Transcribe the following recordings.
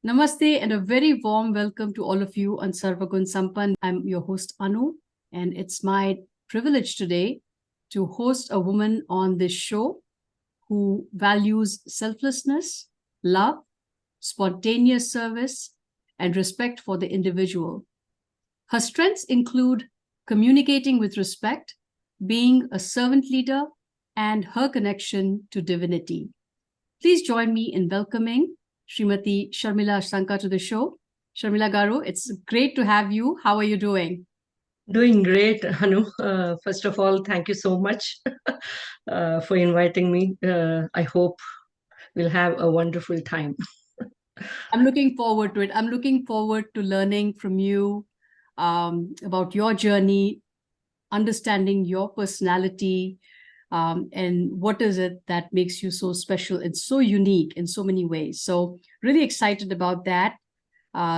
Namaste and a very warm welcome to all of you on Sarva Gunn Sampann. I'm your host Anu, and it's my privilege today to host a woman on this show who values selflessness, love, spontaneous service, and respect for the individual. Her strengths include communicating with respect, being a servant leader, and her connection to divinity. Please join me in welcoming Srimati Sharmila Sanka to the show. Sharmila Garu, it's great to have you. How are you doing? Doing great, Hanu. First of all, thank you so much for inviting me. I hope we'll have a wonderful time. I'm looking forward to it. I'm looking forward to learning from you about your journey, understanding your personality, and what is it that makes you so special and so unique in so many ways. So really excited about that.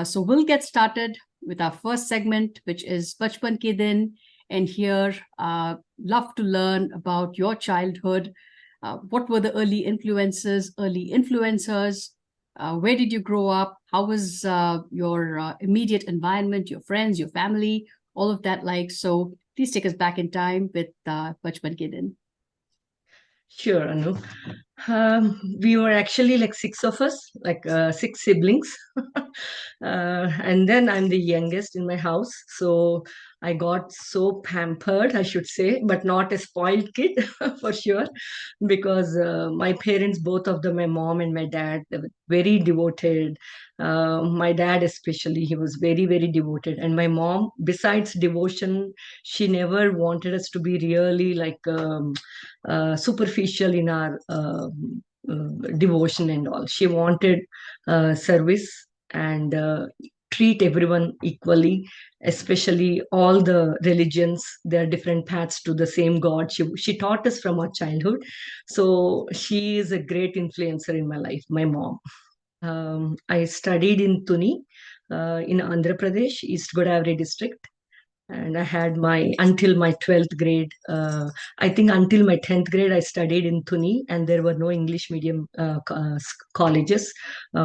So we'll get started with our first segment, which is Bachchpan Ke Din. And here, love to learn about your childhood. What were the early influences, early influencers? Where did you grow up? How was your immediate environment, your friends, your family, all of that like? So please take us back in time with Bachchpan Ke Din. Sure, Anu. We were actually like six of us, like six siblings. And then I'm the youngest in my house. So I got so pampered, I should say, but not a spoiled kid for sure, because my parents, both of them, my mom and my dad, they were very devoted. My dad, especially, he was very, very devoted. And my mom, besides devotion, she never wanted us to be really like superficial in our devotion and all. She wanted service and treat everyone equally, especially all the religions. There are different paths to the same God. She taught us from our childhood. So she is a great influencer in my life, my mom. I studied in Tuni, in Andhra Pradesh, East Godavari district. And I had my until my 12th grade. I think until my 10th grade, I studied in Tuni, and there were no English medium colleges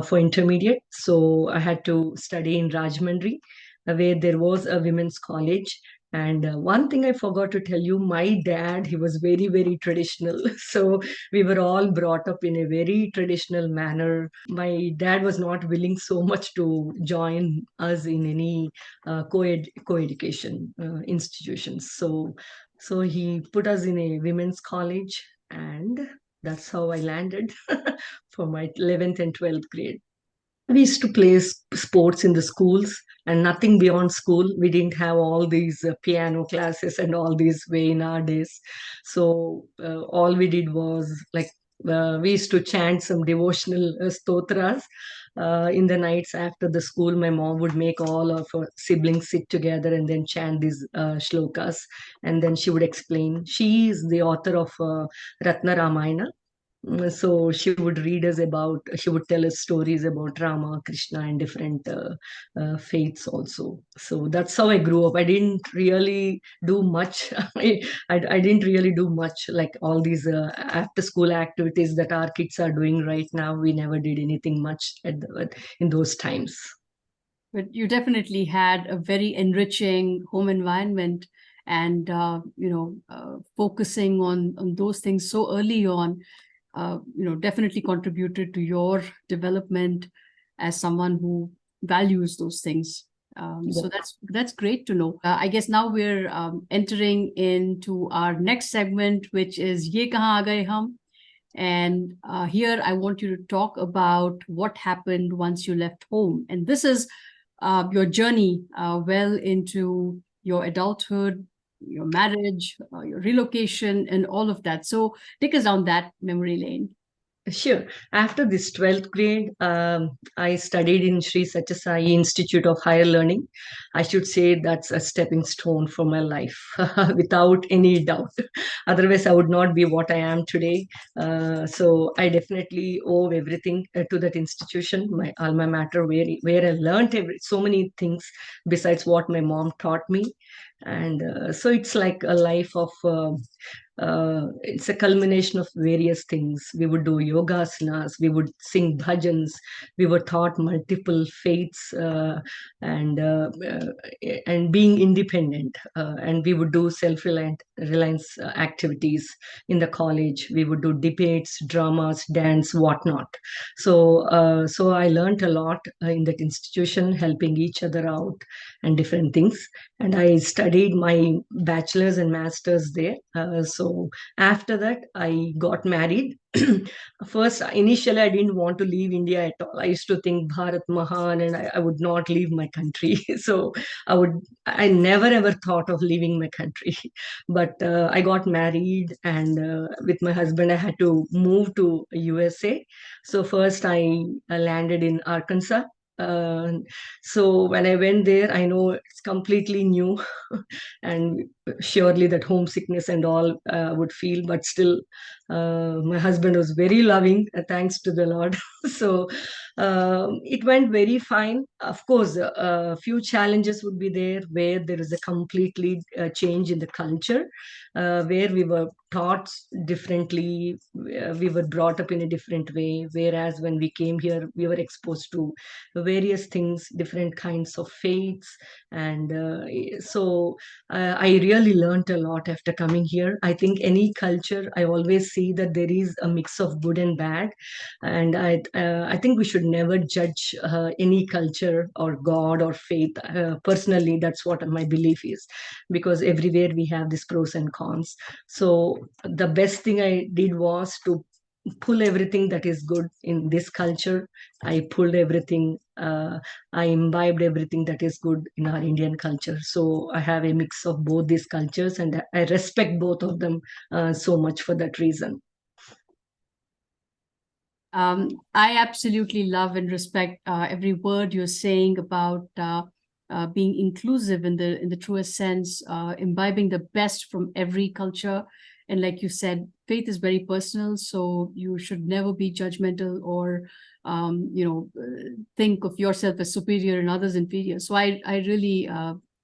for intermediate. So I had to study in Rajahmundry, where there was a women's college. And one thing I forgot to tell you, my dad, he was very, very traditional. So we were all brought up in a very traditional manner. My dad was not willing so much to join us in any co-education institutions. So he put us in a women's college, and that's how I landed for my 11th and 12th grade. We used to play sports in the schools and nothing beyond school. We didn't have all these piano classes and all these way in our days. So all we did was like we used to chant some devotional stotras in the nights after the school. My mom would make all of her siblings sit together and then chant these shlokas, and then she would explain. She is the author of Ratna Ramayana. So she would read us about, she would tell us stories about Rama, Krishna, and different faiths also. So that's how I grew up. I didn't really do much. I didn't really do much like all these after school activities that our kids are doing right now. We never did anything much in those times. But you definitely had a very enriching home environment, and focusing on those things so early on, definitely contributed to your development as someone who values those things. So that's great to know. I guess now we're entering into our next segment, which is Ye Kahaan Aa Gaye Hum. And here I want you to talk about what happened once you left home. And this is your journey well into your adulthood, your marriage, your relocation, and all of that. So take us down that memory lane. Sure. After this 12th grade, I studied in Sri Sathya Sai Institute of Higher Learning. I should say that's a stepping stone for my life, without any doubt. Otherwise, I would not be what I am today. So I definitely owe everything to that institution, my alma mater, where I learned so many things besides what my mom taught me. And so it's like a life of it's a culmination of various things. We would do yogasanas, we would sing bhajans, we were taught multiple faiths, and being independent. And we would do reliance activities in the college. We would do debates, dramas, dance, whatnot. So I learned a lot in that institution, helping each other out and different things. And I studied my bachelor's and master's there. So after that, I got married. First, initially, I didn't want to leave India at all. I used to think Bharat Mahan, and I would not leave my country. So I never ever thought of leaving my country. But I got married, and with my husband, I had to move to USA. So first, I landed in Arkansas. Uh, so when I went there, I know it's completely new, and surely that homesickness and all would feel, but still, my husband was very loving, thanks to the Lord. So it went very fine. Of course, a few challenges would be there where there is a completely change in the culture, where we were taught differently, we were brought up in a different way. Whereas when we came here, we were exposed to various things, different kinds of faiths, and so I really learned a lot after coming here. I think any culture, I always see that there is a mix of good and bad, and I think we should never judge any culture or God or faith. Personally, that's what my belief is, because everywhere we have these pros and cons. So the best thing I did was to pull everything that is good in this culture. I pulled everything. I imbibed everything that is good in our Indian culture. So I have a mix of both these cultures, and I respect both of them so much for that reason. I absolutely love and respect every word you're saying about being inclusive in the truest sense, imbibing the best from every culture. And like you said, faith is very personal, so you should never be judgmental or think of yourself as superior and others inferior. So I really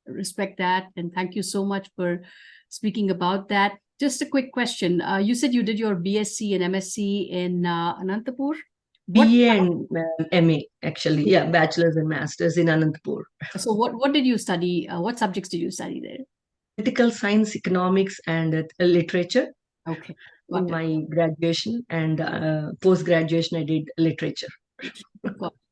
respect that, and thank you so much for speaking about that. Just a quick question. You said you did your BSc and MSc in Anantapur. What BA and MA, actually. Yeah, bachelor's and master's in Anantapur. so what did you study? What subjects did you study there? Political science, economics, and literature Okay, in got it. my graduation, and post graduation, I did literature.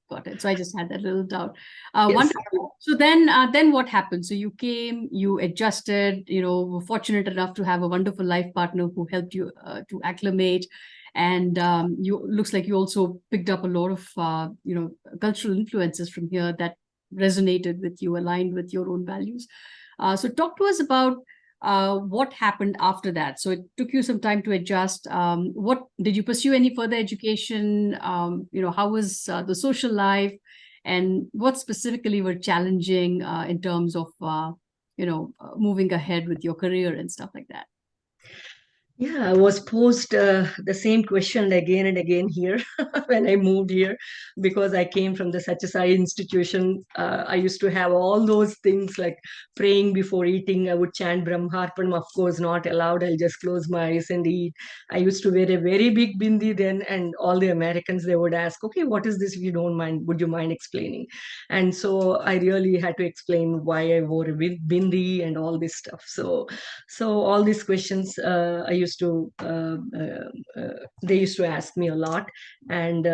Got it. So I just had that little doubt. Yes. Wonderful. So then what happened? So you came, you adjusted, were fortunate enough to have a wonderful life partner who helped you to acclimate. And you looks like you also picked up a lot of cultural influences from here that resonated with you, aligned with your own values. So talk to us about what happened after that. So it took you some time to adjust. What did you pursue any further education? How was the social life, and what specifically were challenging in terms of moving ahead with your career and stuff like that? Yeah, I was posed the same question again and again here when I moved here, because I came from the Satyasai institution. I used to have all those things like praying before eating. I would chant Brahmarpanam, of course, not allowed. I'll just close my eyes and eat. I used to wear a very big bindi then, and all the Americans, they would ask, okay, what is this? If you don't mind, would you mind explaining? And so I really had to explain why I wore a big bindi and all this stuff. So all these questions I used to they used to ask me a lot. And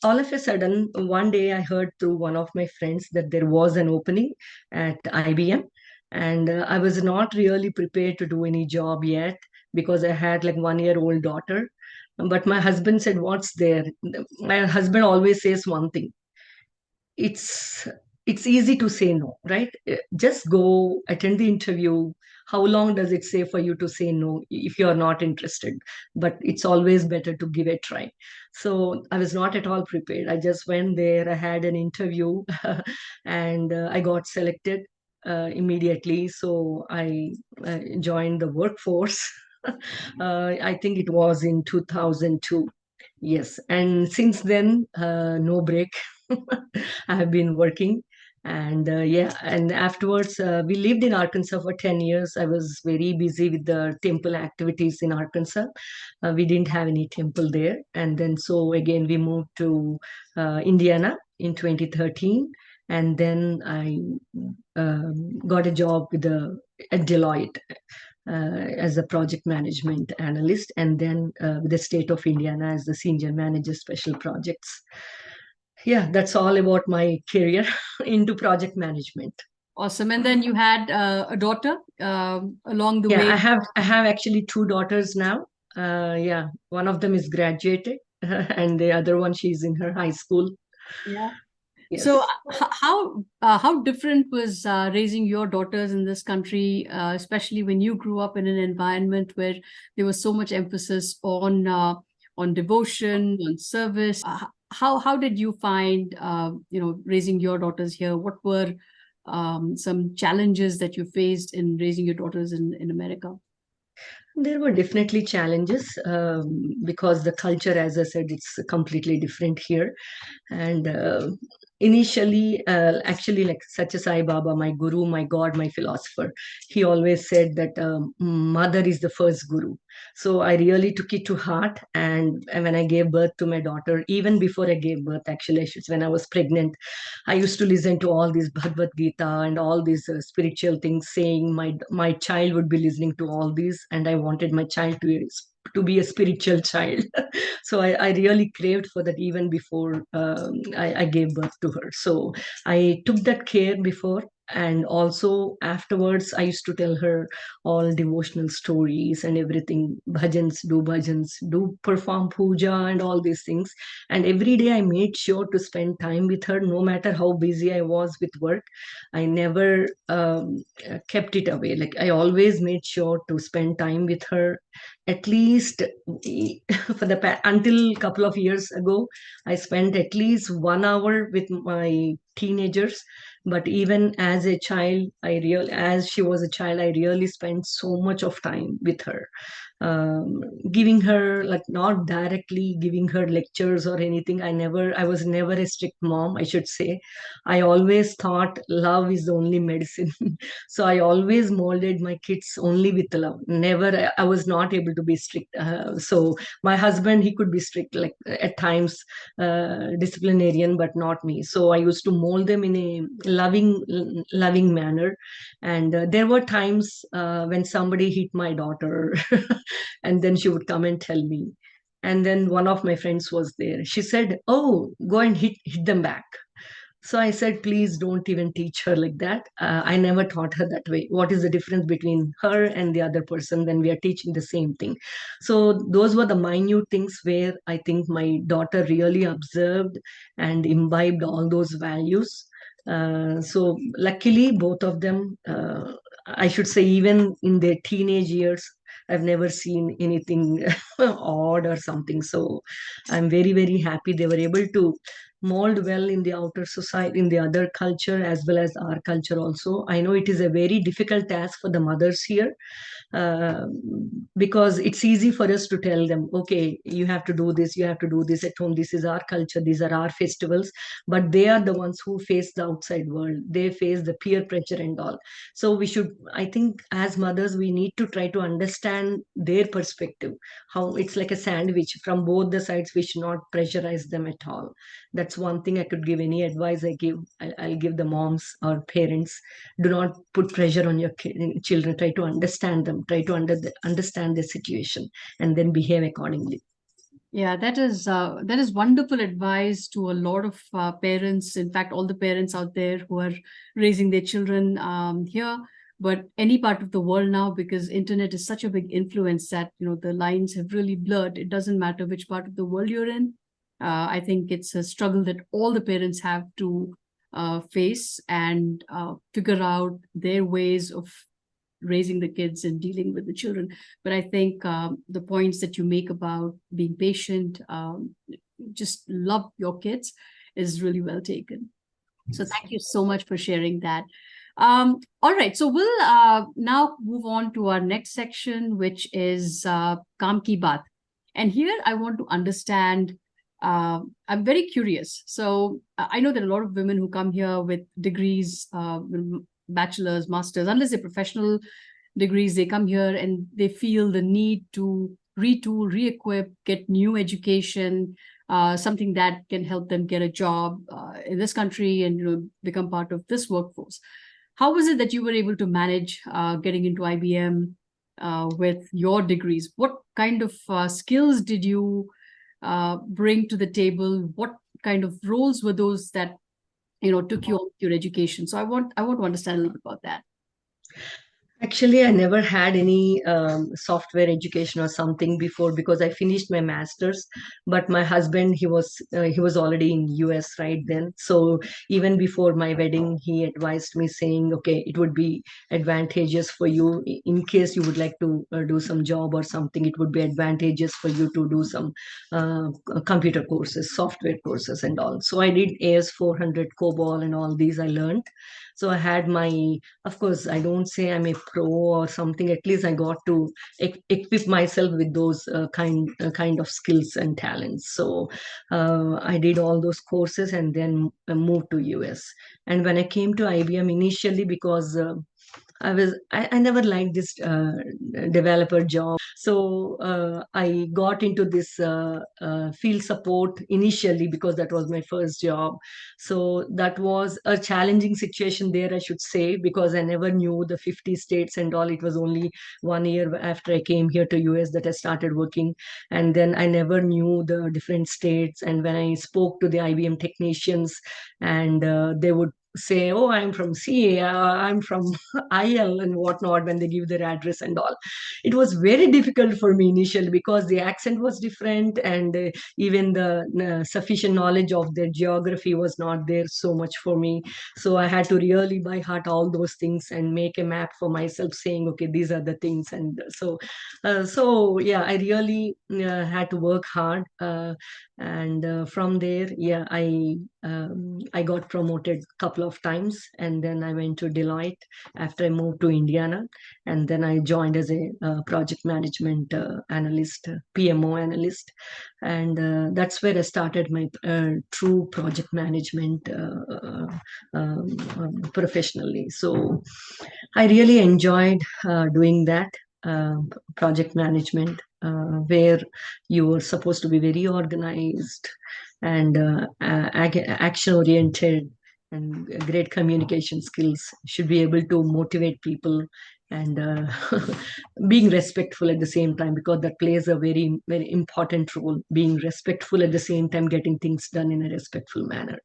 all of a sudden, one day I heard through one of my friends that there was an opening at IBM, and I was not really prepared to do any job yet, because I had like 1-year-old daughter. But my husband said, "What's there?" My husband always says one thing: it's it's easy to say no, right? Just go attend the interview. How long does it say for you to say no if you're not interested? But it's always better to give a try. So I was not at all prepared. I just went there, I had an interview, and I got selected immediately. So I joined the workforce. I think it was in 2002. Yes, and since then, no break. I have been working, And yeah, and afterwards, we lived in Arkansas for 10 years. I was very busy with the temple activities in Arkansas. We didn't have any temple there. And then, so again, we moved to Indiana in 2013. And then I got a job at Deloitte as a project management analyst, and then with the state of Indiana as the senior manager, special projects. Yeah, that's all about my career into project management. Awesome. And then you had a daughter along the Yeah, way. I have actually two daughters now. Yeah, one of them is graduated, and the other one, she's in her high school. Yeah. So Yes. how different was raising your daughters in this country, especially when you grew up in an environment where there was so much emphasis on devotion, on service? How did you find raising your daughters here? What were some challenges that you faced in raising your daughters in America? There were definitely challenges because the culture, as I said, it's completely different here. And initially, actually, like Satya Sai Baba, my guru, my God, my philosopher, he always said that mother is the first guru. So I really took it to heart. And when I gave birth to my daughter, even before I gave birth, actually, I should say, when I was pregnant, I used to listen to all these Bhagavad Gita and all these spiritual things, saying my child would be listening to all these, and I wanted my child to be a spiritual child. So I really craved for that even before I gave birth to her. So I took that care before. And also afterwards, I used to tell her all devotional stories and everything, bhajans, do perform puja and all these things. And every day I made sure to spend time with her, no matter how busy I was with work. I never kept it away. Like, I always made sure to spend time with her, at least until a couple of years ago, I spent at least 1 hour with my teenagers. But even as a child, as she was a child, I really spent so much of time with her, giving her, like, not directly giving her lectures or anything. I was never a strict mom, I should say. I always thought love is the only medicine. So I always molded my kids only with love. Never, I was not able to be strict. So my husband, he could be strict, like at times, disciplinarian, but not me. So I used to mold them in a loving manner. And there were times when somebody hit my daughter, and then she would come and tell me. And then one of my friends was there. She said, "Oh, go and hit them back." So I said, "Please don't even teach her like that." I never taught her that way. What is the difference between her and the other person when we are teaching the same thing? So those were the minute things where I think my daughter really observed and imbibed all those values. So luckily, both of them, I should say, even in their teenage years, I've never seen anything odd or something. So I'm very, very happy they were able to mold well in the outer society, in the other culture, as well as our culture also. I know it is a very difficult task for the mothers here, uh, because it's easy for us to tell them, okay, you have to do this, you have to do this at home, this is our culture, these are our festivals. But they are the ones who face the outside world, they face the peer pressure and all. So we should, I think, as mothers, we need to try to understand their perspective, how it's like a sandwich from both the sides. We should not pressurize them at all. That's one thing I could give. Any advice I'll give the moms or parents: do not put pressure on your children. Try to understand them, try to understand their situation, and then behave accordingly. Yeah, that is wonderful advice to a lot of parents. In fact, all the parents out there who are raising their children here, but any part of the world now, because internet is such a big influence that the lines have really blurred. It doesn't matter which part of the world you're in. I think it's a struggle that all the parents have to face and figure out their ways of raising the kids and dealing with the children. But I think the points that you make about being patient, just love your kids, is really well taken. So thank you so much for sharing that. All right, so we'll now move on to our next section, which is Kaam Ki Baat. And here I want to understand I'm very curious. So I know that a lot of women who come here with degrees, bachelor's, master's, unless they're professional degrees, they come here and they feel the need to retool, re-equip, get new education, something that can help them get a job in this country and become part of this workforce. How was it that you were able to manage getting into IBM with your degrees? What kind of skills did you bring to the table? What kind of roles were those that took you on your education? So I want to understand a little bit about that. Actually, I never had any software education or something before because I finished my master's. But my husband, he was already in US right then. So even before my wedding, he advised me saying, "Okay, it would be advantageous for you in case you would like to do some job or something. It would be advantageous for you to do some computer courses, software courses, and all." So I did AS400, COBOL, and all these I learned. So I had my, of course, I don't say I'm a pro or something. At least I got to equip myself with those kind of skills and talents. So I did all those courses and then moved to US. And when I came to IBM initially, because I never liked this developer job. So I got into this field support initially because that was my first job. So that was a challenging situation there, I should say, because I never knew the 50 states and all. It was only 1 year after I came here to US that I started working. And then I never knew the different states. And when I spoke to the IBM technicians, and they would say, "Oh, I'm from CA, I'm from IL," and whatnot, when they give their address and all. It was very difficult for me initially because the accent was different, and even the sufficient knowledge of their geography was not there so much for me. So I had to really by heart all those things and make a map for myself, saying, "Okay, these are the things." And so yeah, I really had to work hard. And from there, yeah, I got promoted a couple of times, and then I went to Deloitte after I moved to Indiana, and then I joined as a project management analyst, PMO analyst, and that's where I started my true project management professionally. So I really enjoyed doing that uh, project management, where you were supposed to be very organized and action oriented and great communication skills, should be able to motivate people, and being respectful at the same time, because that plays a very, very important role, being respectful at the same time, getting things done in a respectful manner.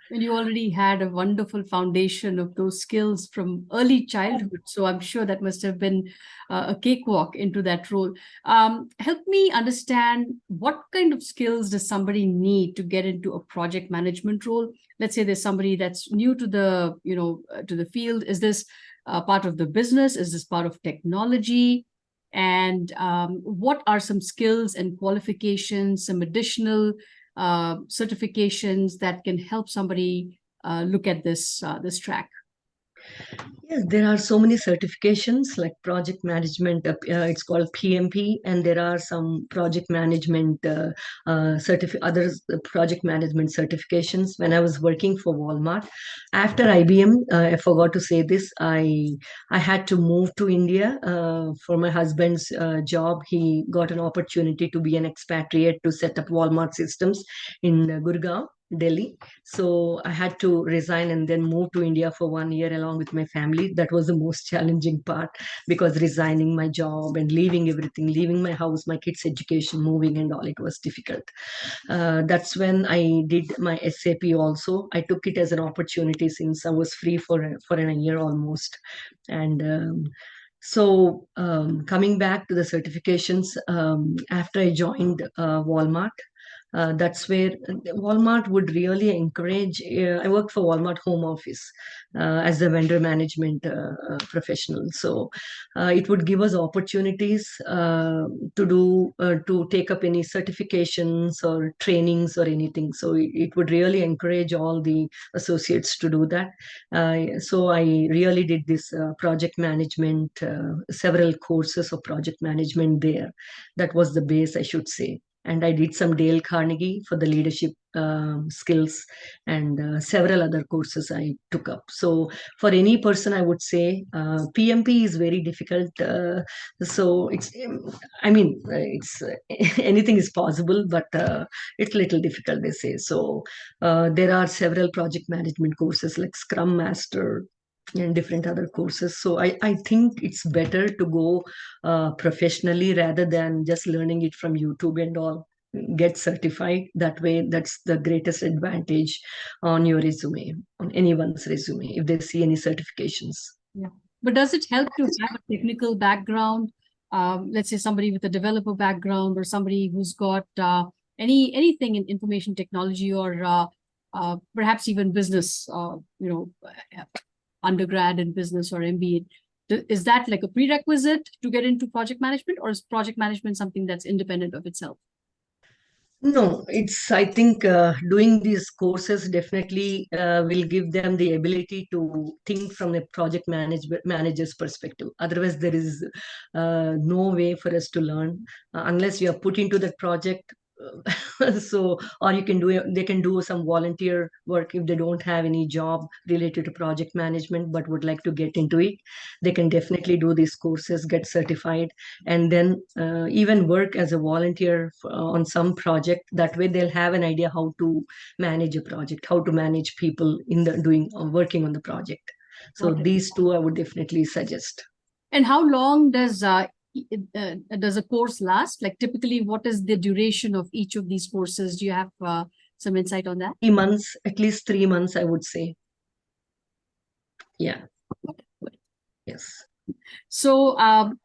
And you already had a wonderful foundation of those skills from early childhood. So I'm sure that must have been a cakewalk into that role. Help me understand, what kind of skills does somebody need to get into a project management role? Let's say there's somebody that's new to the, to the field. Is this part of the business? Is this part of technology? And what are some skills and qualifications, some additional certifications that can help somebody look at this track? Yes, there are so many certifications like project management. It's called PMP, and there are some project management other project management certifications. When I was working for Walmart, after IBM, I forgot to say this. I had to move to India for my husband's job. He got an opportunity to be an expatriate to set up Walmart systems in Gurgaon, Delhi. So I had to resign and then move to India for 1 year along with my family. That was the most challenging part, because resigning my job and leaving everything, leaving my house, my kids' education, moving and all, it was difficult. That's when I did my SAP also. I took it as an opportunity since I was free for a year almost. And coming back to the certifications, after I joined Walmart, that's where Walmart would really encourage. I worked for Walmart Home Office as a vendor management professional. So it would give us opportunities to take up any certifications or trainings or anything. So it would really encourage all the associates to do that. So I really did this project management, several courses of project management there. That was the base, I should say. and I did some Dale Carnegie for the leadership skills, and several other courses I took up. So for any person, I would say PMP is very difficult. So it's, I mean, it's anything is possible, but it's little difficult, they say. So there are several project management courses like Scrum Master and different other courses. So I think it's better to go professionally rather than just learning it from YouTube and all. Get certified that way. That's the greatest advantage on your resume, on anyone's resume, if they see any certifications. Yeah. But does it help to have a technical background? Let's say somebody with a developer background, or somebody who's got anything in information technology, or perhaps even business, undergrad in business or MBA. Is that like a prerequisite to get into project management, or is project management something that's independent of itself? No, I think doing these courses definitely will give them the ability to think from a manager's perspective. Otherwise, there is no way for us to learn unless you are put into that project. So, or they can do some volunteer work if they don't have any job related to project management but would like to get into it. They can definitely do these courses, get certified, and then even work as a volunteer on some project. That way they'll have an idea how to manage a project, how to manage people in the working on the project. So these two I would definitely suggest. And how long does a course last? Like typically, what is the duration of each of these courses? Do you have some insight on that? 3 months, at least 3 months, I would say. Yeah. Yes. So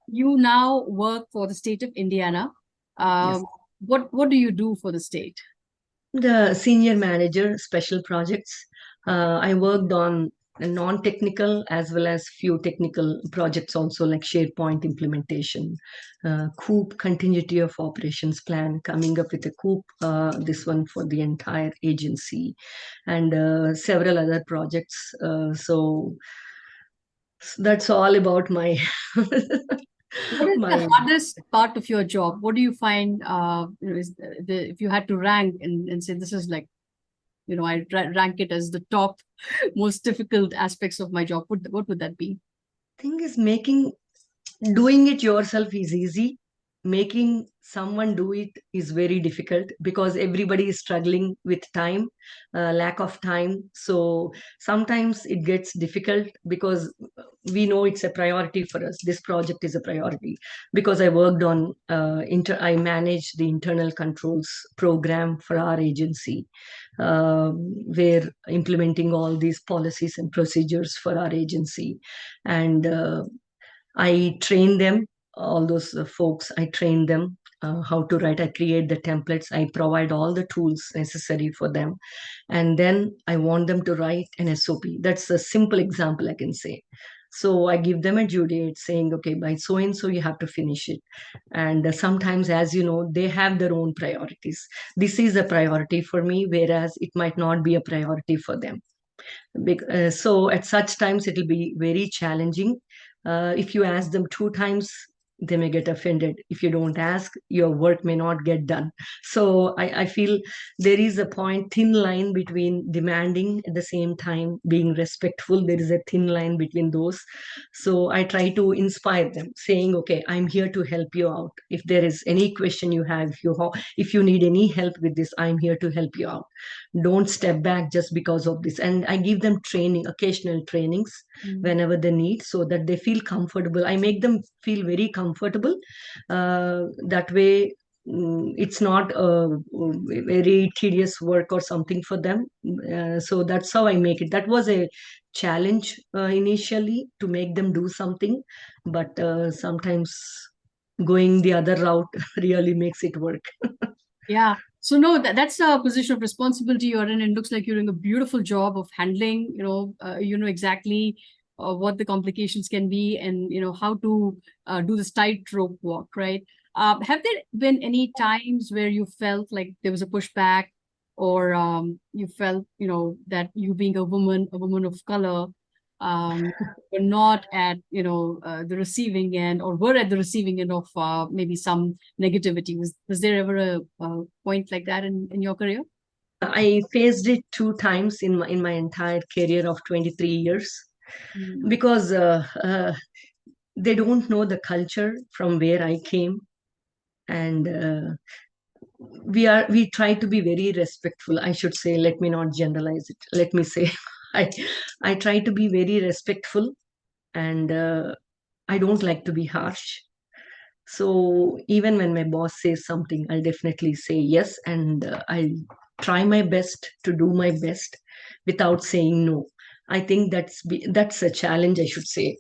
you now work for the state of Indiana. Yes. What do you do for the state? The senior manager, special projects. I worked on non-technical as well as few technical projects also, like SharePoint implementation, COOP, continuity of operations plan, coming up with a COOP, this one for the entire agency, and several other projects. So that's all about my What is the hardest part of your job? What do you find, if you had to rank and say this is like, I rank it as the top most difficult aspects of my job, what would that be? Thing is, doing it yourself is easy. Making someone do it is very difficult because everybody is struggling with time, lack of time. So sometimes it gets difficult because we know it's a priority for us. This project is a priority because I worked on, I managed the internal controls program for our agency. We're implementing all these policies and procedures for our agency. And I train them, all those folks, I train them how to write. I create the templates. I provide all the tools necessary for them. And then I want them to write an SOP. That's a simple example I can say. So I give them a due date saying, okay, by so and so you have to finish it. And sometimes, as you know, they have their own priorities. This is a priority for me, whereas it might not be a priority for them. So at such times, it will be very challenging. If you ask them 2 times, they may get offended. If you don't ask, your work may not get done. So I feel there is a thin line between demanding at the same time being respectful. There is a thin line between those. So I try to inspire them, saying, okay, I'm here to help you out. If there is any question you have, if you need any help with this, I'm here to help you out. Don't step back just because of this. And I give them occasional trainings whenever they need, so that they feel comfortable. I make them feel very comfortable. That way, it's not a very tedious work or something for them. So that's how I make it. That was a challenge initially, to make them do something, but sometimes going the other route really makes it work. Yeah. So no, that's a position of responsibility you're in, and it looks like you're doing a beautiful job of handling, you know exactly what the complications can be, and how to do this tightrope walk, right? Have there been any times where you felt like there was a pushback, or you felt, that you being a woman of color, were not at the receiving end, or were at the receiving end of maybe some negativity. Was there ever a point like that in your career? I faced it 2 times in my entire career of 23 years, Mm. because they don't know the culture from where I came, and we try to be very respectful. I should say, let me not generalize it. Let me say, I I try to be very respectful, and I don't like to be harsh. So even when my boss says something, I'll definitely say yes, and I'll try my best to do my best without saying no. I think that's a challenge, I should say,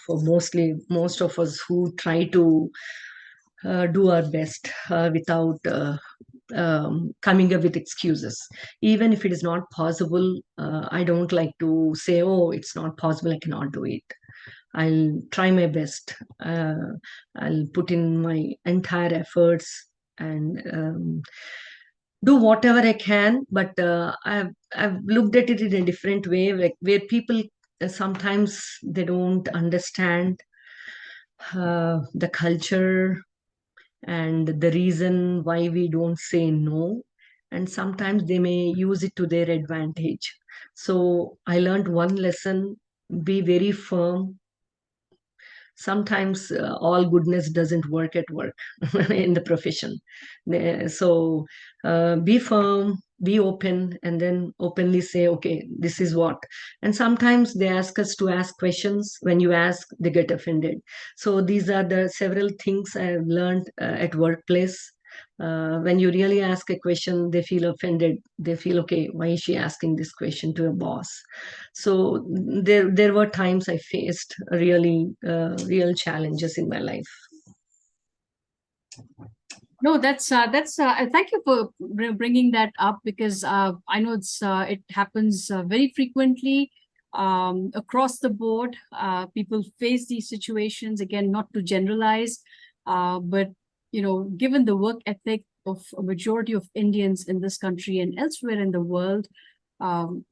for most of us who try to do our best without coming up with excuses. Even if it is not possible, I don't like to say, "Oh, it's not possible. I cannot do it." I'll try my best. I'll put in my entire efforts and do whatever I can. But I've looked at it in a different way, like where people sometimes they don't understand the culture and the reason why we don't say no, and sometimes they may use it to their advantage. So I learned one lesson: be very firm. Sometimes all goodness doesn't work at work in the profession. So be firm, be open, and then openly say, okay, this is what. And sometimes they ask us to ask questions. When you ask, they get offended. So these are the several things I've learned at workplace. When you really ask a question, they feel offended. They feel, okay, why is she asking this question to a boss? So there were times I faced really real challenges in my life. No, that's. Thank you for bringing that up, because I know it happens very frequently across the board. People face these situations, again, not to generalize, but given the work ethic of a majority of Indians in this country and elsewhere in the world, um,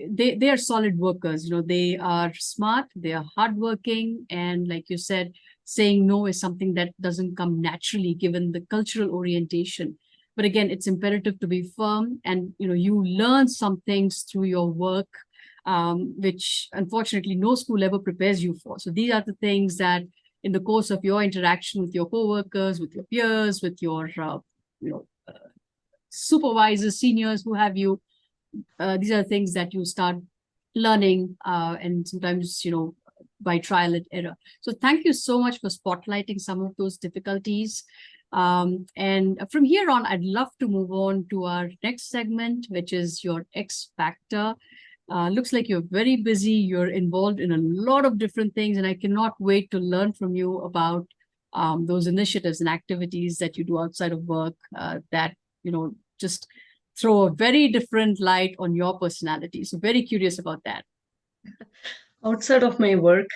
they are solid workers. They are smart, they are hardworking, and like you said, saying no is something that doesn't come naturally given the cultural orientation. But again, it's imperative to be firm, and you learn some things through your work, which unfortunately no school ever prepares you for. So these are the things that in the course of your interaction with your coworkers, with your peers, with your you know supervisors, seniors, who have you, these are things that you start learning, and sometimes by trial and error. So thank you so much for spotlighting some of those difficulties. And from here on, I'd love to move on to our next segment, which is your X Factor. Looks like you're very busy. You're involved in a lot of different things, and I cannot wait to learn from you about those initiatives and activities that you do outside of work, that just throw a very different light on your personality. So very curious about that. Outside of my work,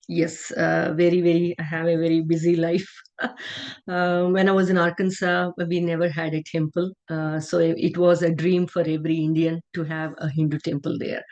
yes, I have a very busy life. When I was in Arkansas, we never had a temple. So it was a dream for every Indian to have a Hindu temple there.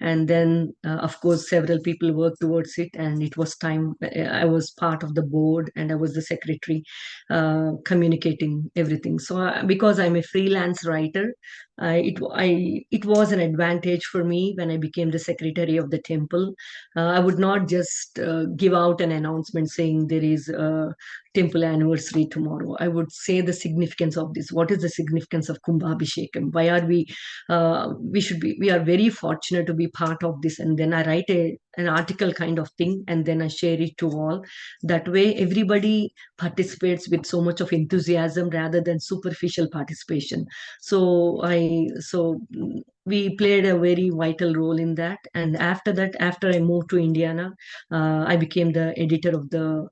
And then, of course, several people worked towards it, and it was time. I was part of the board, and I was the secretary, communicating everything. So because I'm a freelance writer, it was an advantage for me when I became the secretary of the temple. I would not just give out an announcement saying there is a temple anniversary tomorrow. I would say the significance of this. What is the significance of Kumbhabhishekam? Why are we? We are very fortunate to be part of this. And then I write an article kind of thing, and then I share it to all. That way, everybody participates with so much of enthusiasm rather than superficial participation. So we played a very vital role in that. And after that, after I moved to Indiana, I became the editor of the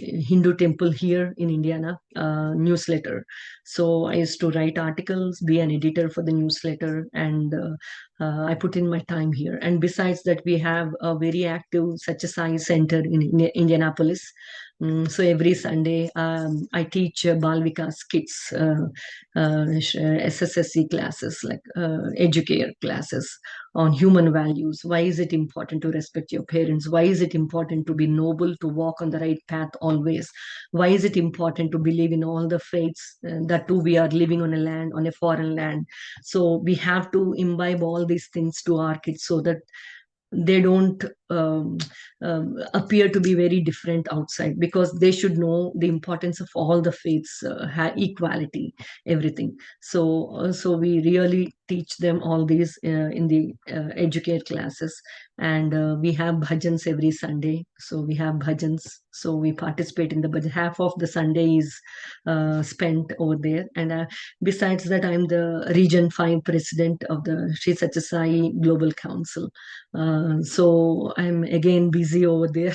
Hindu temple here in Indiana newsletter. So I used to write articles, be an editor for the newsletter, and I put in my time here. And besides that, we have a very active Sathya Sai Center in Indianapolis. So every Sunday, I teach Bal Vikas kids SSSC classes, like educare classes on human values. Why is it important to respect your parents? Why is it important to be noble, to walk on the right path always? Why is it important to believe in all the faiths? That too, we are living on a land, on a foreign land. So we have to imbibe all these things to our kids so that they don't appear to be very different outside, because they should know the importance of all the faiths, equality, everything. So we really teach them all these in the educate classes. And we have bhajans every Sunday. So we have bhajans, so we participate in the bhajan. Half of the Sunday is spent over there. And besides that, I'm the region 5 president of the Sri Satya Sai Global Council. So I'm again busy over there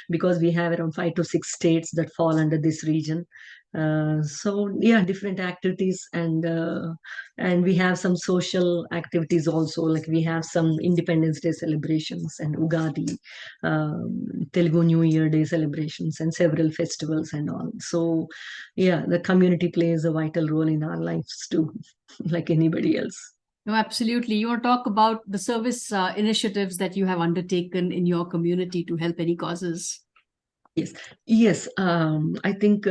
because we have around 5 to 6 states that fall under this region. So yeah, different activities. And we have some social activities also, like we have some Independence Day celebrations and Ugadi, Telugu New Year Day celebrations, and several festivals and all. So yeah, the community plays a vital role in our lives too, like anybody else. No, absolutely. You want to talk about the service initiatives that you have undertaken in your community to help any causes? Yes. I think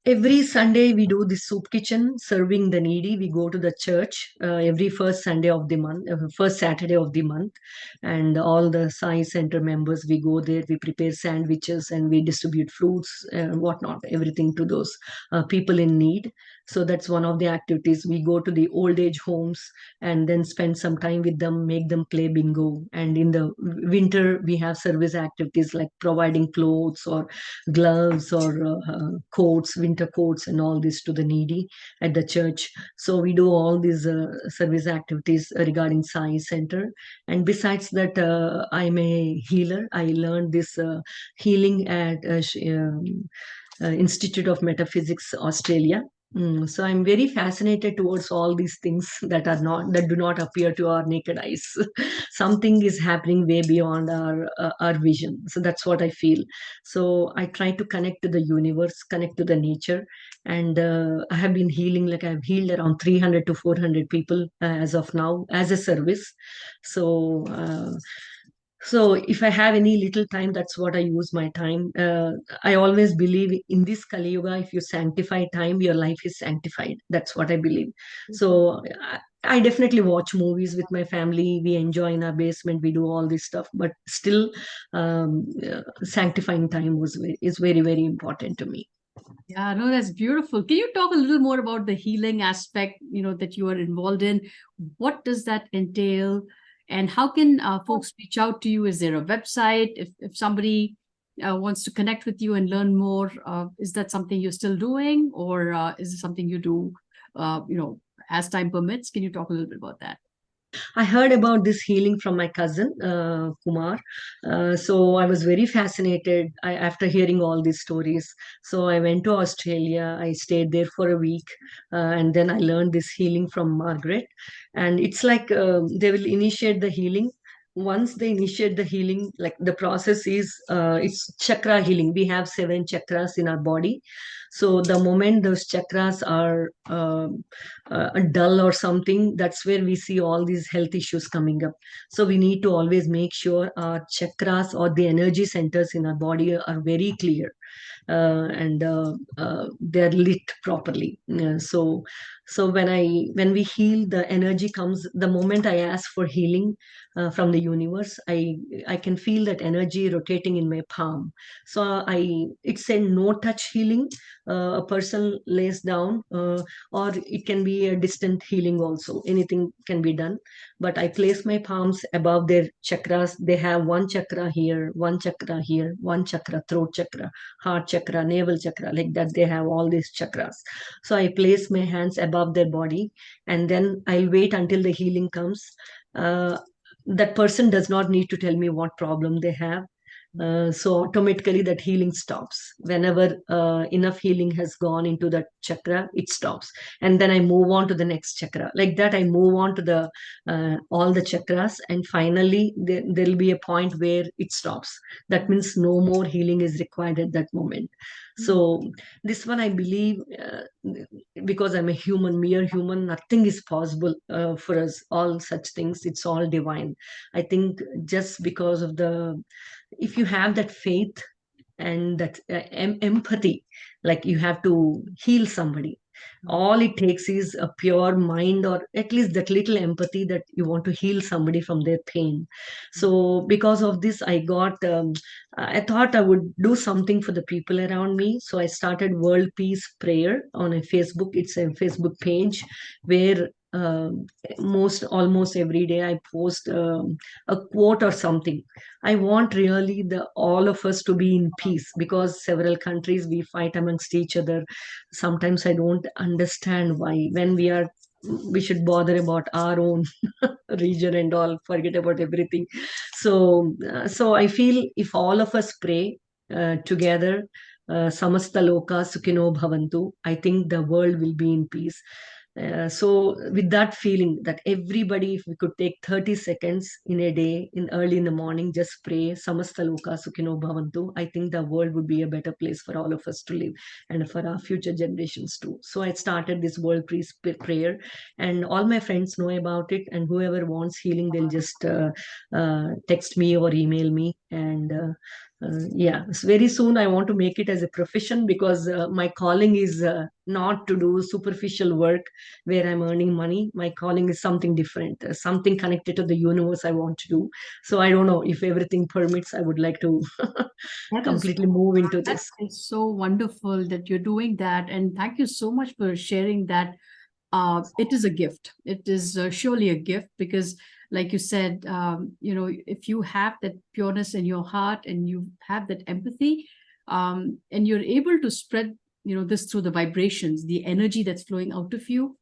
every Sunday we do the soup kitchen, serving the needy. We go to the church every first Sunday of the month, first Saturday of the month, and all the Sai Center members, we go there. We prepare sandwiches and we distribute fruits and whatnot, everything to those people in need. So that's one of the activities. We go to the old age homes and then spend some time with them, make them play bingo. And in the winter, we have service activities like providing clothes or gloves or coats, winter coats, and all this to the needy at the church. So we do all these service activities regarding Sai Center. And besides that, I'm a healer. I learned this healing at Institute of Metaphysics, Australia. So I'm very fascinated towards all these things that do not appear to our naked eyes. Something is happening way beyond our vision. So that's what I feel. So I try to connect to the universe, connect to the nature, and I have been healing. Like I've healed around 300 to 400 people as of now as a service. So. So if I have any little time, that's what I use my time. I always believe in this Kali Yuga, if you sanctify time, your life is sanctified. That's what I believe. So I definitely watch movies with my family. We enjoy in our basement. We do all this stuff, but still, sanctifying time is very, very important to me. Yeah, no, that's beautiful. Can you talk a little more about the healing aspect, that you are involved in? What does that entail? And how can folks reach out to you? Is there a website? If somebody wants to connect with you and learn more, is that something you're still doing? Or is it something you do, as time permits? Can you talk a little bit about that? I heard about this healing from my cousin, Kumar. So I was very fascinated after hearing all these stories. So I went to Australia. I stayed there for a week. And then I learned this healing from Margaret. And it's like they will initiate the healing. Once they initiate the healing, like the process is, it's chakra healing. We have 7 chakras in our body. So the moment those chakras are dull or something, that's where we see all these health issues coming up. So we need to always make sure our chakras or the energy centers in our body are very clear, and they're lit properly. So when we heal, the energy comes. The moment I ask for healing from the universe, I can feel that energy rotating in my palm. So I it's a no touch healing. A person lays down, or it can be a distant healing also. Anything can be done. But I place my palms above their chakras. They have one chakra here, one chakra here, one chakra, throat chakra, heart chakra, navel chakra, like that. They have all these chakras. So I place my hands above their body, and then I'll wait until the healing comes. That person does not need to tell me what problem they have. So automatically that healing stops. Whenever enough healing has gone into that chakra, it stops. And then I move on to the next chakra. Like that, I move on to the all the chakras, and finally there'll be a point where it stops. That means no more healing is required at that moment. So this one I believe, because I'm a human, mere human, nothing is possible for us. All such things, it's all divine. I think just because of the, if you have that faith and that empathy, like you have to heal somebody, all it takes is a pure mind, or at least that little empathy that you want to heal somebody from their pain. So because of this, I thought I would do something for the people around me. So I started World Peace Prayer on a Facebook. It's a Facebook page where almost every day I post a quote or something. I want really the all of us to be in peace, because several countries we fight amongst each other. Sometimes I don't understand why, when we should bother about our own region and all, forget about everything. So I feel if all of us pray together, samasta loka sukhino bhavantu, I think the world will be in peace. So with that feeling that everybody, if we could take 30 seconds in a day, in early in the morning, just pray samasta loka sukhino bhavantu, I think the world would be a better place for all of us to live, and for our future generations too. So I started this World Peace Prayer, and all my friends know about it, and whoever wants healing, they'll just text me or email me. And yeah, so very soon I want to make it as a profession, because my calling is not to do superficial work where I'm earning money. My calling is something different, something connected to the universe I want to do. So I don't know if everything permits, I would like to That is completely move into that this. is so wonderful that you're doing that, and thank you so much for sharing that. It is a gift. It is surely a gift because, like you said, if you have that pureness in your heart and you have that empathy, and you're able to spread, this through the vibrations, the energy that's flowing out of you.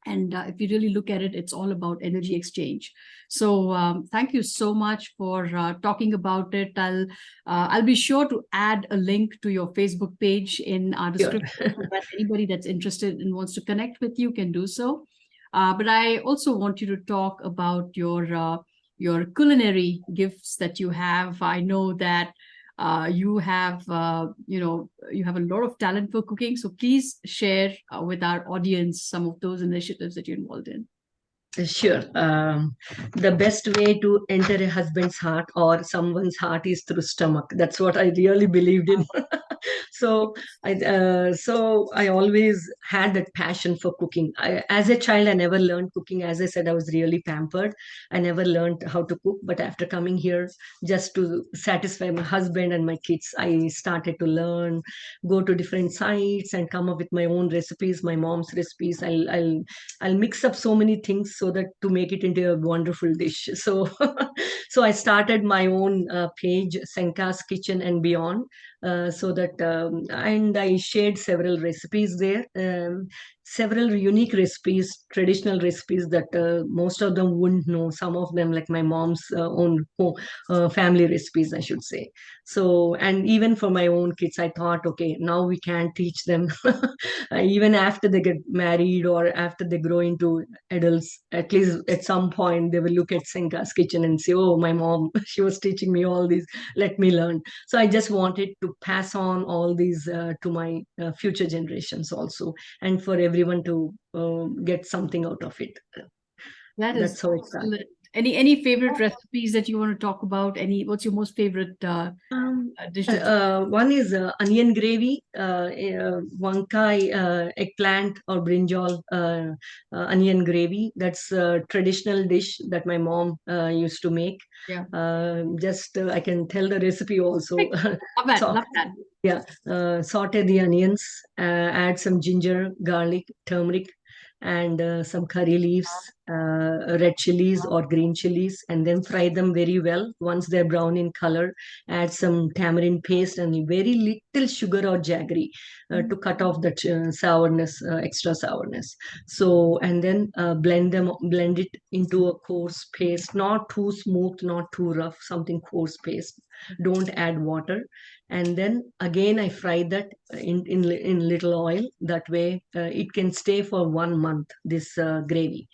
And if you really look at it, it's all about energy exchange. So thank you so much for talking about it. I'll be sure to add a link to your Facebook page in our Sure. description so that anybody that's interested and wants to connect with you can do so. But I also want you to talk about your culinary gifts that you have. I know that you have a lot of talent for cooking. So please share with our audience some of those initiatives that you're involved in. Sure. The best way to enter a husband's heart or someone's heart is through stomach. That's what I really believed in. So I always had that passion for cooking. As a child, I never learned cooking. As I said, I was really pampered. I never learned how to cook. But after coming here, just to satisfy my husband and my kids, I started to learn, go to different sites, and come up with my own recipes, my mom's recipes. I'll mix up so many things so that to make it into a wonderful dish. So so I started my own page, Sanka's Kitchen and Beyond, so that and I shared several recipes there. Several unique recipes, traditional recipes that most of them wouldn't know. Some of them, like my mom's own family recipes, I should say. So, and even for my own kids, I thought, okay, now we can teach them even after they get married or after they grow into adults. At least at some point, they will look at Senka's Kitchen and say, "Oh, my mom, she was teaching me all these. Let me learn." So I just wanted to pass on all these to my future generations also, and for everyone to get something out of it. That is That's how it started. excellent. Any favorite recipes that you want to talk about? What's your most favorite Um, dish that One is onion gravy, wankai, eggplant or brinjal onion gravy. That's a traditional dish that my mom used to make. yeah. Just I can tell the recipe also. Love that. So, Love that. yeah, saute the onions, add some ginger, garlic, turmeric, and some curry leaves, red chilies or green chilies, and then fry them very well. Once they're brown in color, add some tamarind paste and very little sugar or jaggery to cut off the sourness, extra sourness. So, and then blend it into a coarse paste, not too smooth, not too rough, something coarse paste. Don't add water. And then again, I fry that in little oil. That way, it can stay for 1 month, this gravy.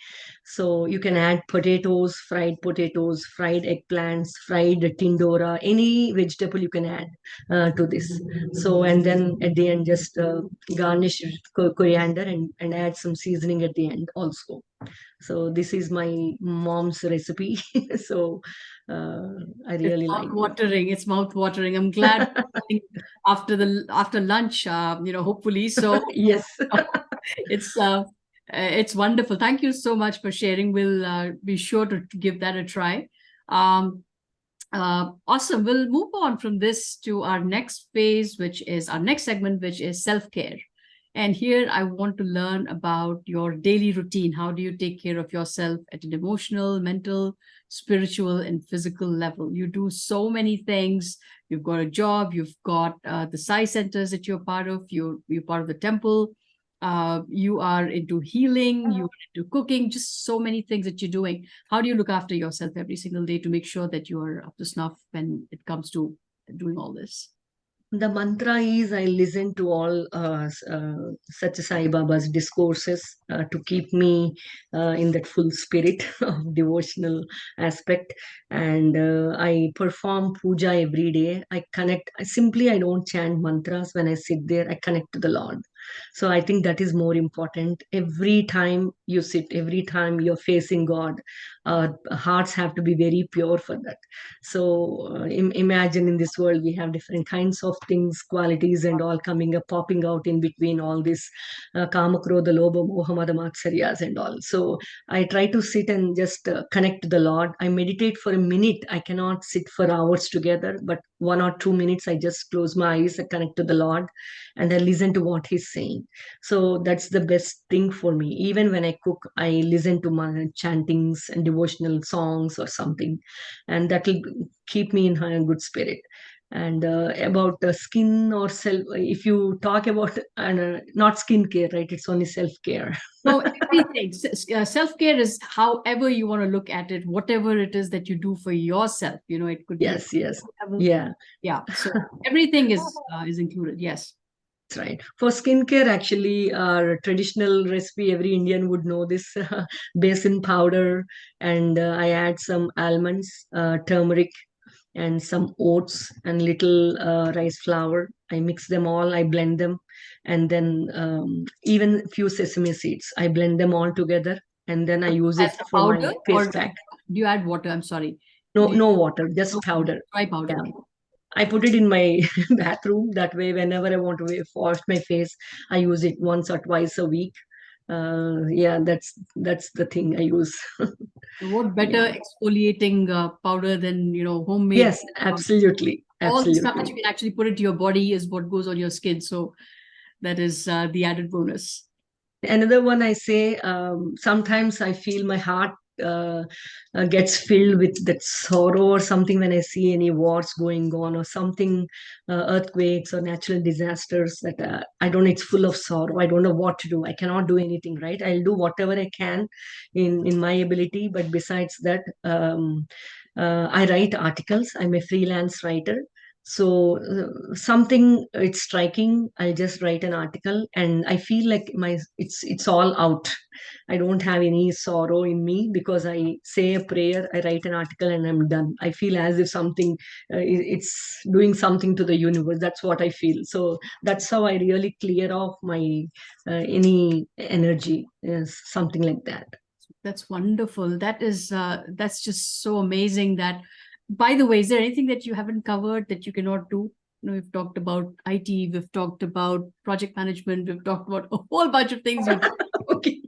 So you can add potatoes, fried eggplants, fried tindora, any vegetable you can add to this. So, and then at the end, just garnish with coriander and add some seasoning at the end also. So this is my mom's recipe. So I really like it. Watering. It's mouth watering. I'm glad after lunch, hopefully. So Yes. it's wonderful. Thank you so much for sharing. We'll be sure to give that a try. Awesome. We'll move on from this to our next phase, which is our next segment, which is self-care. And here I want to learn about your daily routine. How do you take care of yourself at an emotional, mental, spiritual, and physical level? You do so many things. You've got a job. You've got the Sai centers that you're part of. You're part of the temple. You are into healing. You're into cooking. Just so many things that you're doing. How do you look after yourself every single day to make sure that you are up to snuff when it comes to doing all this? The mantra is I listen to all Satya Sai Baba's discourses to keep me in that full spirit of devotional aspect. And I perform puja every day. I connect, simply I don't chant mantras when I sit there. I connect to the Lord. So I think that is more important. Every time you sit, every time you're facing God, hearts have to be very pure for that. So imagine in this world we have different kinds of things, qualities and all coming up, popping out in between all this Kama, Krodha, Lobha, Moha, Mada, Matsaryas and all. So I try to sit and just connect to the Lord. I meditate for a minute. I cannot sit for hours together, but 1 or 2 minutes, I just close my eyes, I connect to the Lord, and I listen to what He's saying. So that's the best thing for me. Even when I cook, I listen to my chantings and devotional songs or something, and that will keep me in a good spirit. And about skin or self, if you talk about not skincare, right? It's only self-care. No, everything. Self-care is however you want to look at it, whatever it is that you do for yourself. It could be. Yes, yeah. Yeah. So everything is included. Yes. That's right. For skincare, actually, our traditional recipe, every Indian would know this basin powder, and I add some almonds, turmeric, and some oats and little rice flour. I mix them all, I blend them, and then even few sesame seeds. I blend them all together, and then I use it As a for my powder, or face pack. do you add water? I'm sorry. No, Do you- no water, just powder. Dry powder. Yeah. I put it in my bathroom. That way, whenever I want to wash my face, I use it once or twice a week. Yeah, that's the thing I use. What better Yeah. exfoliating powder than homemade? Yes, absolutely, All the stuff that absolutely. you can actually put into your body is what goes on your skin. So that is the added bonus. Another one I say, sometimes I feel my heart gets filled with that sorrow or something when I see any wars going on or something, earthquakes or natural disasters that I don't know, it's full of sorrow. I don't know what to do. I cannot do anything, right? I'll do whatever I can in my ability. But besides that, I write articles. I'm a freelance writer. So something it's striking, I'll just write an article, and I feel like it's all out. I don't have any sorrow in me because I say a prayer, I write an article, and I'm done. I feel as if something it's doing something to the universe. That's what I feel. So that's how I really clear off my any energy, something like that. That's wonderful. That's just so amazing. That, by the way, is there anything that you haven't covered that you cannot do? We've talked about IT, we've talked about project management, we've talked about a whole bunch of things. Okay.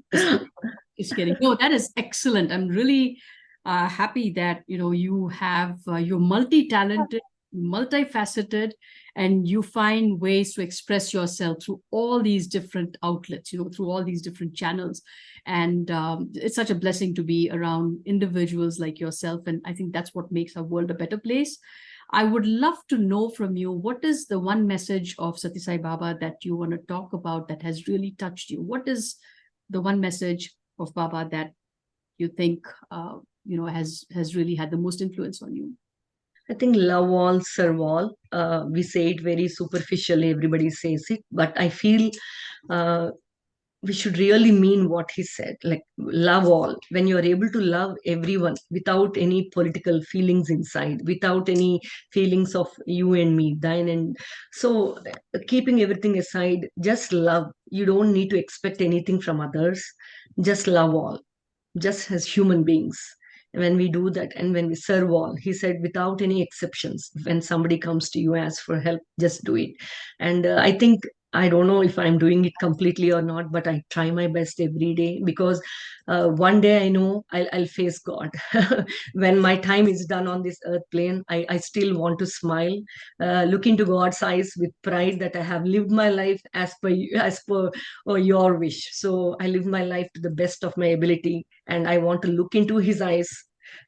Just kidding. No, that is excellent. I'm really happy that you have you're multi-talented, multifaceted, and you find ways to express yourself through all these different outlets, through all these different channels. And it's such a blessing to be around individuals like yourself. And I think that's what makes our world a better place. I would love to know from you, what is the one message of Sathya Sai Baba that you want to talk about that has really touched you? What is the one message of Baba that you think, has really had the most influence on you? I think love all, serve all. We say it very superficially, everybody says it, but I feel we should really mean what he said, like love all. When you're able to love everyone without any political feelings inside, without any feelings of you and me, thine and so, keeping everything aside, just love. You don't need to expect anything from others. Just love all, just as human beings. When we do that and when we serve all, he said, without any exceptions, when somebody comes to you, ask for help, just do it. And I think, I don't know if I'm doing it completely or not, but I try my best every day, because one day I know I'll face God. When my time is done on this earth plane, I still want to smile, look into God's eyes with pride that I have lived my life as per your wish. So I live my life to the best of my ability, and I want to look into his eyes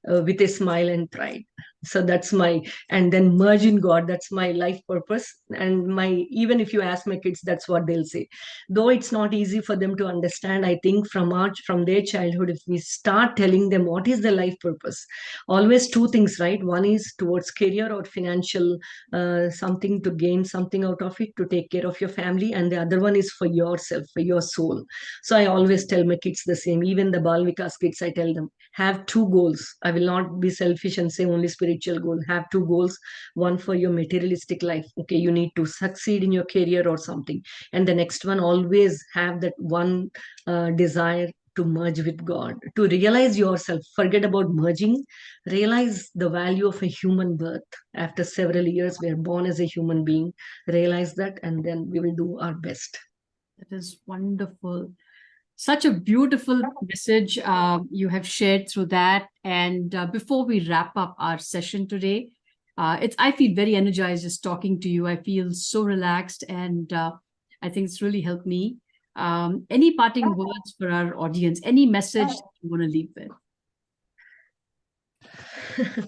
with a smile and pride. So that's my, and then merge in God. That's my life purpose. And even if you ask my kids, that's what they'll say. Though it's not easy for them to understand, I think from their childhood, if we start telling them what is the life purpose, always two things, right? One is towards career or financial, something to gain something out of it, to take care of your family. And the other one is for yourself, for your soul. So I always tell my kids the same. Even the Bal Vikas kids, I tell them, have two goals. I will not be selfish and say only spiritual goal. Have two goals. One for your materialistic life. Okay, you need to succeed in your career or something. And the next one, always have that one desire to merge with God, to realize yourself. Forget about merging. Realize the value of a human birth. After several years, we are born as a human being. Realize that, and then we will do our best. That is wonderful. Such a beautiful message you have shared through that. And before we wrap up our session today, I feel very energized just talking to you. I feel so relaxed, and I think it's really helped me. Any parting words for our audience? Any message that you want to leave with?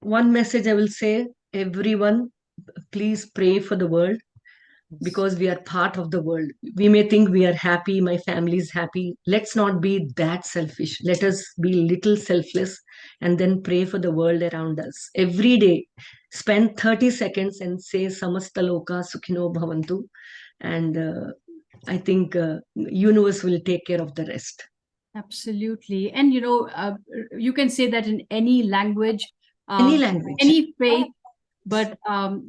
One message I will say, everyone, please pray for the world, because we are part of the world. We may think we are happy, my family is happy. Let's not be that selfish. Let us be little selfless, and then pray for the world around us. Every day, spend 30 seconds and say Samasta Loka Sukhino Bhavantu. And I think universe will take care of the rest. Absolutely. And, you can say that in any language, Any language. any faith, but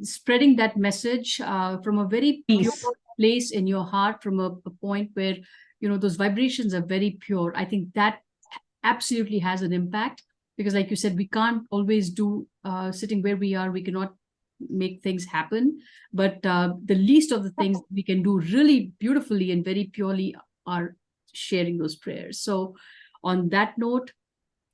spreading that message from a very pure place in your heart, from a point where, those vibrations are very pure. I think that absolutely has an impact, because like you said, we can't always do sitting where we are. We cannot make things happen. But the least of the things we can do really beautifully and very purely are sharing those prayers. So on that note,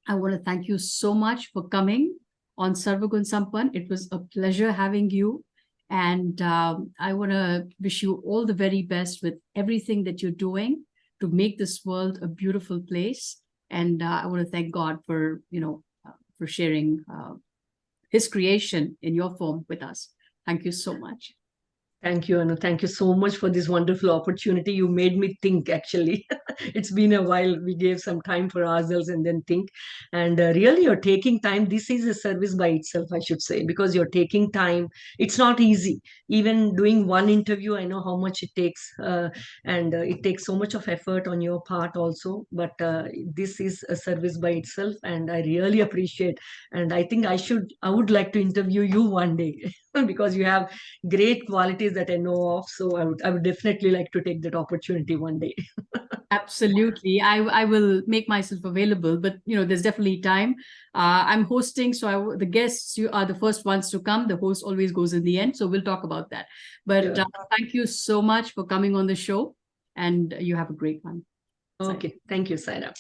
I want to thank you so much for coming on Sarva Gunn Sampann. It was a pleasure having you. And I want to wish you all the very best with everything that you're doing to make this world a beautiful place. And I want to thank God for, for sharing his creation in your form with us. Thank you so much. Thank you, Anu. Thank you so much for this wonderful opportunity. You made me think, actually. It's been a while. We gave some time for ourselves and then think. And really, you're taking time. This is a service by itself, I should say, because you're taking time. It's not easy. Even doing one interview, I know how much it takes. And it takes so much of effort on your part also. But this is a service by itself. And I really appreciate. And I think I would like to interview you one day because you have great qualities that I know of. So I would definitely like to take that opportunity one day. Absolutely. I will make myself available, but there's definitely time. I'm hosting, so the guests, you are the first ones to come. The host always goes in the end, so we'll talk about that. But thank you so much for coming on the show, and you have a great one. Okay. Thank you, Saira.